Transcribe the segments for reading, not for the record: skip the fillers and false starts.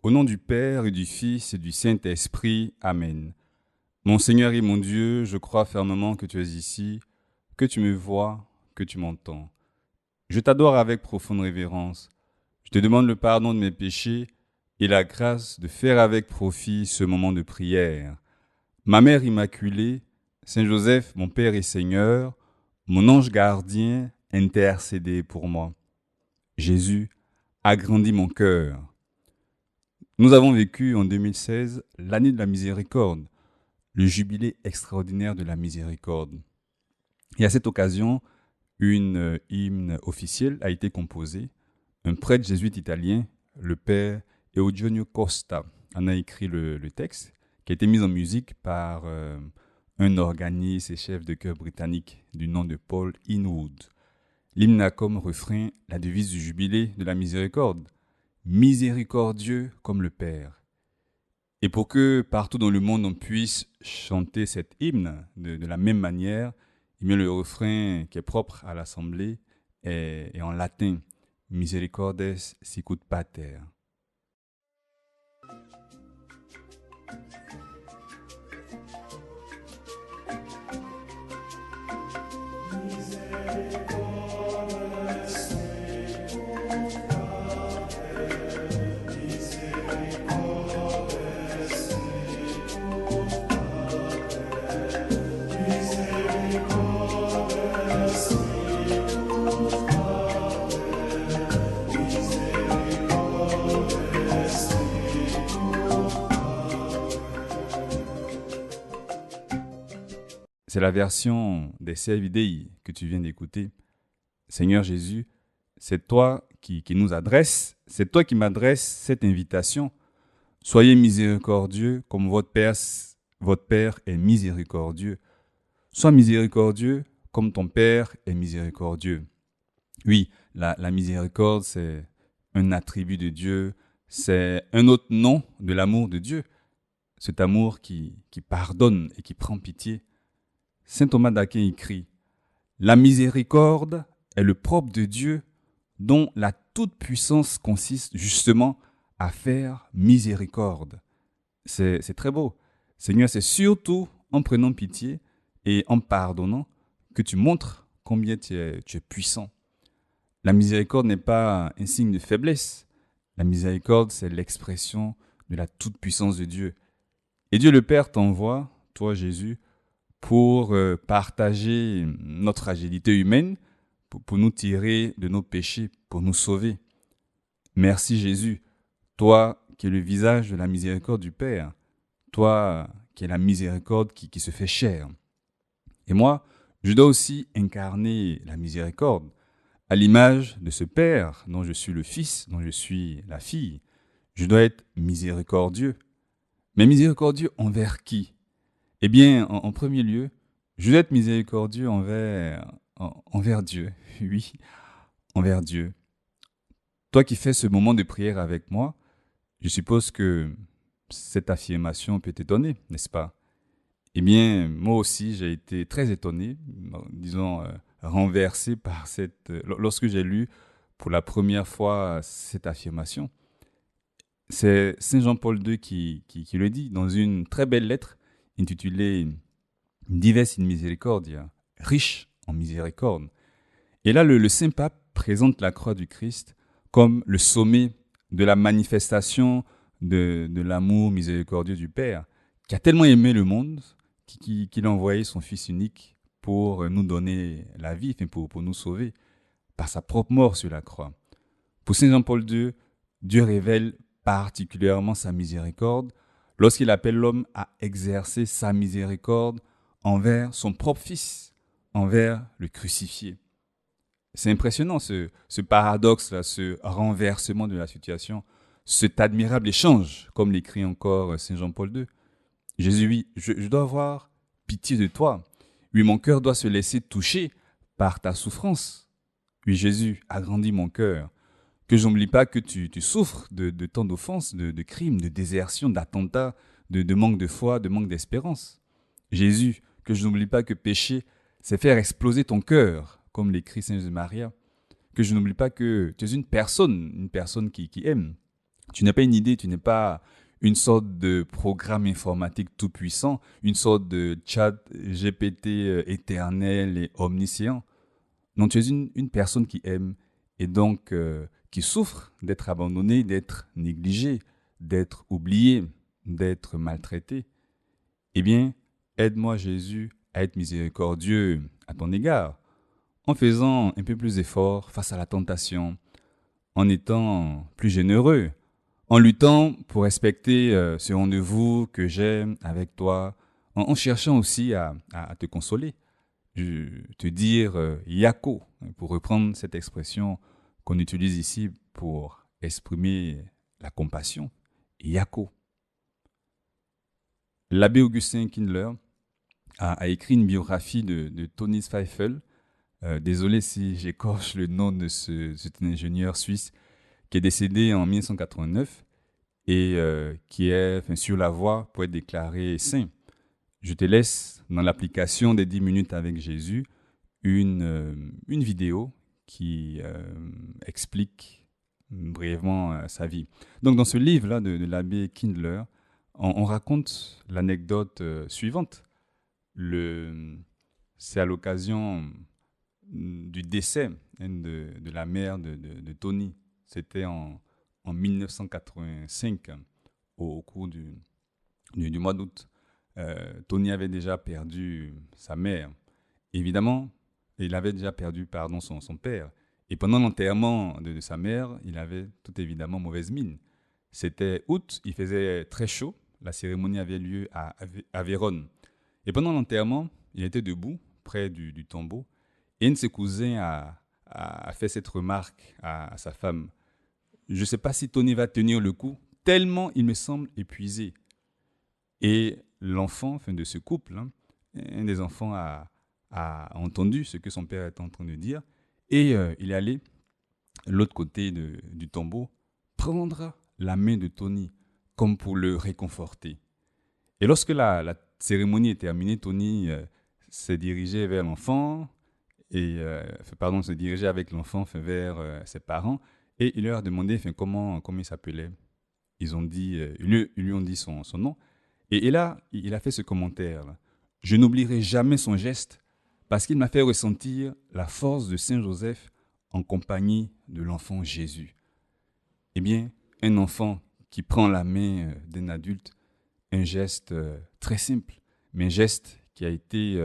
Au nom du Père et du Fils et du Saint-Esprit. Amen. Mon Seigneur et mon Dieu, je crois fermement que tu es ici, que tu me vois, que tu m'entends. Je t'adore avec profonde révérence. Je te demande le pardon de mes péchés et la grâce de faire avec profit ce moment de prière. Ma Mère Immaculée, Saint Joseph, mon Père et Seigneur, mon ange gardien, intercédez pour moi. Jésus, agrandis mon cœur. Nous avons vécu en 2016 l'année de la miséricorde, le jubilé extraordinaire de la miséricorde. Et à cette occasion, une hymne officielle a été composée. Un prêtre jésuite italien, le père Eugenio Costa, en a écrit le texte, qui a été mis en musique par un organiste et chef de chœur britannique du nom de Paul Inwood. L'hymne a comme refrain la devise du jubilé de la miséricorde, miséricordieux comme le Père. Et pour que partout dans le monde on puisse chanter cet hymne de la même manière, eh bien, le refrain qui est propre à l'Assemblée est en latin, Misericordes sicut pater. C'est la version des Servi Dei que tu viens d'écouter. Seigneur Jésus, c'est toi qui nous adresse, c'est toi qui m'adresse cette invitation. Soyez miséricordieux comme votre Père est miséricordieux. Sois miséricordieux comme ton Père est miséricordieux. Oui, la miséricorde, c'est un attribut de Dieu, c'est un autre nom de l'amour de Dieu. Cet amour qui pardonne et qui prend pitié. Saint Thomas d'Aquin écrit « La miséricorde est le propre de Dieu dont la toute-puissance consiste justement à faire miséricorde. » C'est très beau. Seigneur, c'est surtout en prenant pitié et en pardonnant que tu montres combien tu es puissant. La miséricorde n'est pas un signe de faiblesse. La miséricorde, c'est l'expression de la toute-puissance de Dieu. Et Dieu le Père t'envoie, toi Jésus, pour partager notre fragilité humaine, pour nous tirer de nos péchés, pour nous sauver. Merci Jésus, toi qui es le visage de la miséricorde du Père, toi qui es la miséricorde qui se fait chair. Et moi, je dois aussi incarner la miséricorde, à l'image de ce Père dont je suis le Fils, dont je suis la fille. Je dois être miséricordieux. Mais miséricordieux envers qui? Eh bien, en premier lieu, je dois être miséricordieux envers Dieu. Oui, envers Dieu. Toi qui fais ce moment de prière avec moi, je suppose que cette affirmation peut t'étonner, n'est-ce pas? Eh bien, moi aussi, j'ai été très étonné, disons, renversé par lorsque j'ai lu pour la première fois cette affirmation. C'est Saint Jean-Paul II qui le dit dans une très belle lettre intitulée Dives in Misericordia, riche en miséricorde. Et là, le Saint-Pape présente la croix du Christ comme le sommet de la manifestation de l'amour miséricordieux du Père, qui a tellement aimé le monde qu'il a envoyé son Fils unique pour nous donner la vie, pour nous sauver, par sa propre mort sur la croix. Pour Saint Jean-Paul II, Dieu révèle particulièrement sa miséricorde lorsqu'il appelle l'homme à exercer sa miséricorde envers son propre Fils, envers le crucifié. C'est impressionnant ce paradoxe-là, ce renversement de la situation, cet admirable échange, comme l'écrit encore Saint Jean-Paul II. Jésus, oui, je dois avoir pitié de toi. Oui, mon cœur doit se laisser toucher par ta souffrance. Oui, Jésus, agrandis mon cœur. Que je n'oublie pas que tu souffres de tant d'offenses, de crimes, de désertion, d'attentats, de manque de foi, de manque d'espérance. Jésus, que je n'oublie pas que pécher, c'est faire exploser ton cœur, comme l'écrit Saint José Maria. Que je n'oublie pas que tu es une personne qui aime. Tu n'es pas une idée, tu n'es pas une sorte de programme informatique tout puissant, une sorte de chat GPT éternel et omniscient. Non, tu es une personne qui aime et donc qui souffre d'être abandonnée, d'être négligée, d'être oubliée, d'être maltraitée. Eh bien, aide-moi Jésus à être miséricordieux à ton égard, en faisant un peu plus d'efforts face à la tentation, en étant plus généreux, en luttant pour respecter ce rendez-vous que j'ai avec toi, en cherchant aussi à te consoler, te dire Yako, pour reprendre cette expression qu'on utilise ici pour exprimer la compassion, Yako. L'abbé Augustin Kindler a écrit une biographie de Toni Zweifel. Désolé si j'écorche le nom de cet ingénieur suisse qui est décédé en 1989 et qui est sur la voie pour être déclaré saint. Je te laisse dans l'application des 10 minutes avec Jésus une vidéo qui explique brièvement sa vie. Donc dans ce livre-là de l'abbé Kindler, on raconte l'anecdote suivante. C'est à l'occasion du décès de la mère de Tony. C'était en 1985, au cours du mois d'août. Tony avait déjà perdu sa mère. Évidemment, il avait déjà perdu son père. Et pendant l'enterrement de sa mère, il avait tout évidemment mauvaise mine. C'était août, il faisait très chaud. La cérémonie avait lieu à Vérone. Et pendant l'enterrement, il était debout, près du tombeau. Et un de ses cousins a fait cette remarque à sa femme. Je ne sais pas si Tony va tenir le coup, tellement il me semble épuisé. Et l'enfant de ce couple, un des enfants a entendu ce que son père était en train de dire. Et il est allé, de l'autre côté du tombeau, prendre la main de Tony comme pour le réconforter. Et lorsque la cérémonie est terminée, Tony s'est dirigé vers l'enfant, se dirigeait avec l'enfant vers ses parents, et il leur a demandé comment il s'appelait. Ils lui ont dit son nom. Et là, il a fait ce commentaire. Je n'oublierai jamais son geste parce qu'il m'a fait ressentir la force de Saint Joseph en compagnie de l'enfant Jésus. Eh bien, un enfant qui prend la main d'un adulte, un geste très simple, mais un geste qui a été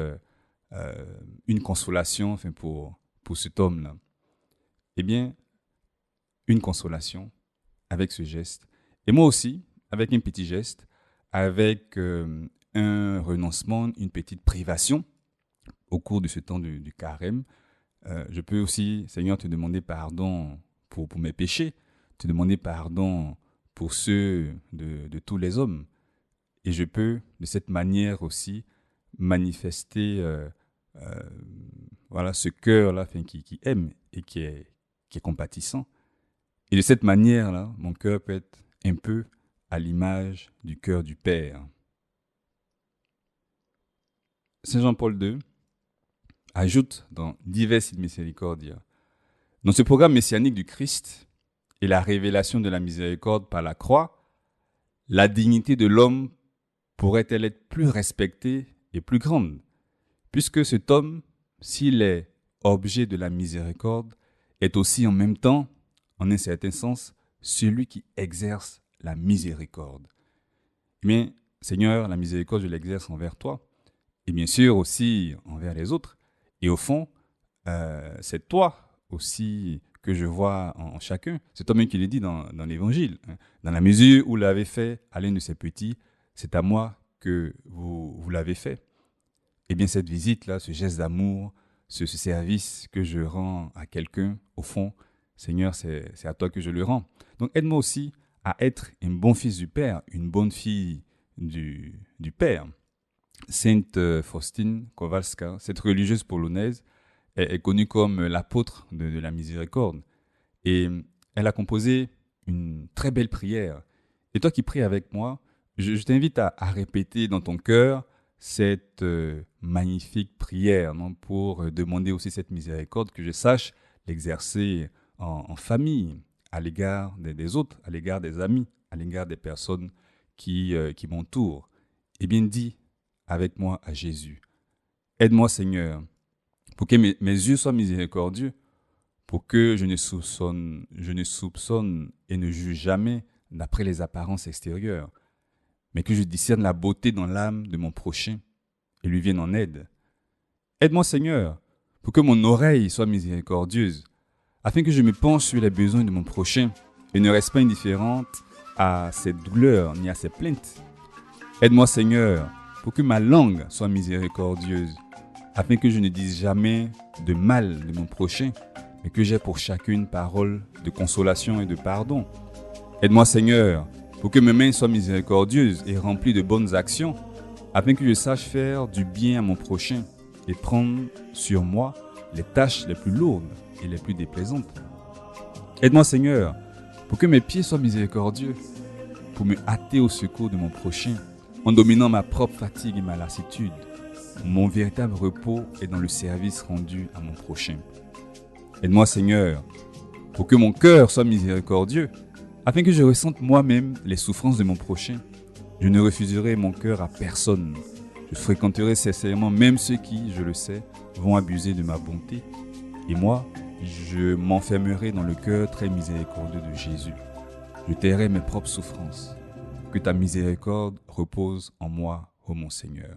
une consolation pour cet homme-là. Eh bien, une consolation avec ce geste. Et moi aussi, avec un petit geste, avec un renoncement, une petite privation au cours de ce temps du carême. Je peux aussi, Seigneur, te demander pardon pour mes péchés, te demander pardon pour ceux de tous les hommes. Et je peux, de cette manière aussi, manifester ce cœur-là qui aime et qui est compatissant. Et de cette manière-là, mon cœur peut être un peu à l'image du cœur du Père. Saint Jean-Paul II ajoute dans Dives in Misericordia, dans ce programme messianique du Christ et la révélation de la miséricorde par la croix, la dignité de l'homme pourrait-elle être plus respectée et plus grande, puisque cet homme, s'il est objet de la miséricorde, est aussi en même temps, en un certain sens, celui qui exerce la miséricorde. Mais, Seigneur, la miséricorde, je l'exerce envers toi, et bien sûr aussi envers les autres. Et au fond, c'est toi aussi que je vois en chacun. C'est toi-même qui l'as dit dans l'Évangile. Dans la mesure où vous l'avez fait à l'un de ces petits, c'est à moi que vous l'avez fait. Eh bien, cette visite-là, ce geste d'amour, ce service que je rends à quelqu'un, au fond, Seigneur, c'est à toi que je le rends. Donc, aide-moi aussi à être un bon fils du Père, une bonne fille du Père. Sainte Faustine Kowalska, cette religieuse polonaise, est connue comme l'apôtre de la miséricorde. Et elle a composé une très belle prière. Et toi qui pries avec moi, je t'invite à répéter dans ton cœur cette magnifique prière, pour demander aussi cette miséricorde, que je sache l'exercer en famille, à l'égard des autres, à l'égard des amis, à l'égard des personnes qui m'entourent. Eh bien, dis avec moi à Jésus, aide-moi Seigneur, pour que mes yeux soient miséricordieux, pour que je ne soupçonne et ne juge jamais d'après les apparences extérieures, mais que je discerne la beauté dans l'âme de mon prochain et lui vienne en aide. Aide-moi Seigneur, pour que mon oreille soit miséricordieuse, afin que je me penche sur les besoins de mon prochain et ne reste pas indifférente à ses douleurs ni à ses plaintes. Aide-moi Seigneur, pour que ma langue soit miséricordieuse, afin que je ne dise jamais de mal de mon prochain, mais que j'ai pour chacune parole de consolation et de pardon. Aide-moi Seigneur, pour que mes mains soient miséricordieuses et remplies de bonnes actions, afin que je sache faire du bien à mon prochain et prendre sur moi les tâches les plus lourdes et les plus déplaisantes. Aide-moi Seigneur, pour que mes pieds soient miséricordieux, pour me hâter au secours de mon prochain, en dominant ma propre fatigue et ma lassitude. Mon véritable repos est dans le service rendu à mon prochain. Aide-moi Seigneur, pour que mon cœur soit miséricordieux, afin que je ressente moi-même les souffrances de mon prochain. Je ne refuserai mon cœur à personne. Je fréquenterai sincèrement même ceux qui, je le sais, vont abuser de ma bonté. Et moi, je m'enfermerai dans le cœur très miséricordieux de Jésus. Je tairai mes propres souffrances. Que ta miséricorde repose en moi, ô mon Seigneur.